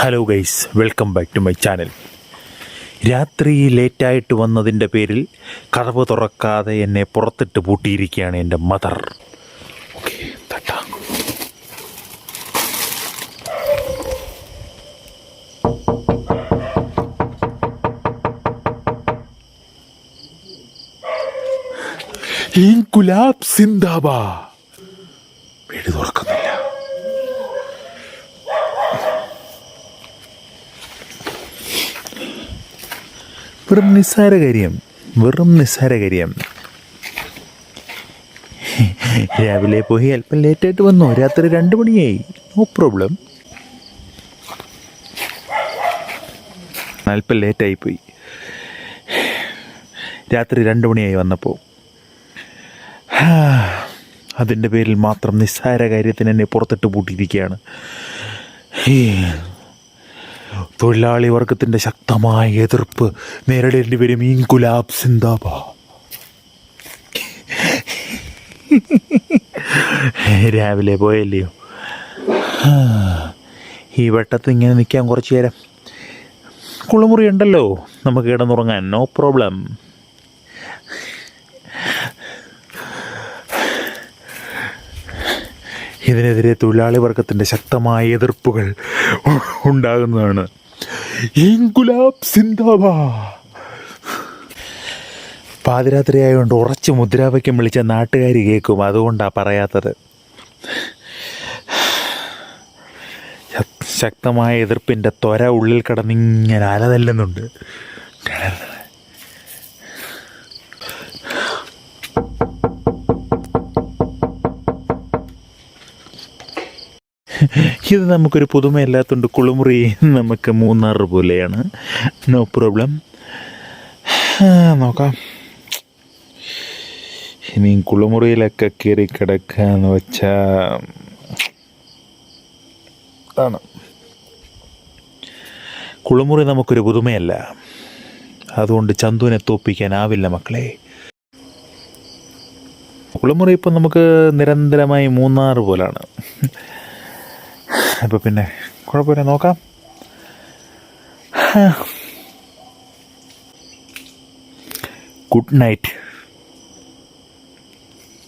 Hello guys, welcome back to my channel. രാത്രി ലേറ്റായിട്ട് വന്നതിൻ്റെ പേരിൽ കതവ് തുറക്കാതെ എന്നെ പുറത്തിട്ട് പൂട്ടിയിരിക്കുകയാണ് എൻ്റെ മദർ. ഓക്കെ, തട്ടാം. ഇൻകുലാബ് സിന്ദാബാദ്. വീട് തുറക്കുന്നില്ല. വെറും നിസ്സാര കാര്യം. രാവിലെ പോയി അല്പം ലേറ്റായിട്ട് വന്നു. രാത്രി 2 മണിയായി. No problem. അല്പം ലേറ്റായിപ്പോയി. രാത്രി 2 മണിയായി വന്നപ്പോൾ. അതിൻ്റെ പേരിൽ മാത്രം നിസ്സാര കാര്യത്തിന് എന്നെ പുറത്തിട്ട് പൂട്ടിയിരിക്കുകയാണ്. തൊഴിലാളി വർഗത്തിൻ്റെ ശക്തമായ എതിർപ്പ് നേരിടേണ്ടി വരും. ഇൻകുലാബ് സിന്ദാബാദ്. രാവിലെ പോയല്ലയോ. ഈ വട്ടത്ത് ഇങ്ങനെ നിൽക്കാൻ കുറച്ച് നേരം. കുളിമുറി ഉണ്ടല്ലോ, നമുക്ക് കിടന്നുറങ്ങാൻ. No problem. ഇതിനെതിരെ തൊഴിലാളി വർഗത്തിൻ്റെ ശക്തമായ എതിർപ്പുകൾ ഉണ്ടാകുന്നതാണ്. ഇൻകുലാബ് സിന്ദാബാദ്. പാതിരാത്രി ആയതുകൊണ്ട് ഉറച്ച് മുദ്രാവാക്യം വിളിച്ച നാട്ടുകാർ കേൾക്കും. അതുകൊണ്ടാണ് പറയാത്തത്. ശക്തമായ എതിർപ്പിൻ്റെ ത്വര ഉള്ളിൽ കിടന്നിങ്ങനെ അലതല്ലുന്നുണ്ട്. ഇത് നമുക്കൊരു പുതുമയില്ലാത്തതുകൊണ്ട് കുളിമുറി നമുക്ക് മൂന്നാറ് പോലെയാണ്. No problem. നോക്കാം. ഇനി കുളിമുറിയിലൊക്കെ കയറി കിടക്കുക എന്ന് വെച്ചാൽ ആണ്. കുളിമുറി നമുക്കൊരു പുതുമയല്ല. അതുകൊണ്ട് ചന്തുവിനെ തോപ്പിക്കാനാവില്ല മക്കളെ. കുളിമുറി ഇപ്പം നമുക്ക് നിരന്തരമായി മൂന്നാറ് പോലാണ്. അപ്പോൾ പിന്നെ കുഴപ്പമില്ല, നോക്കാം. Good night.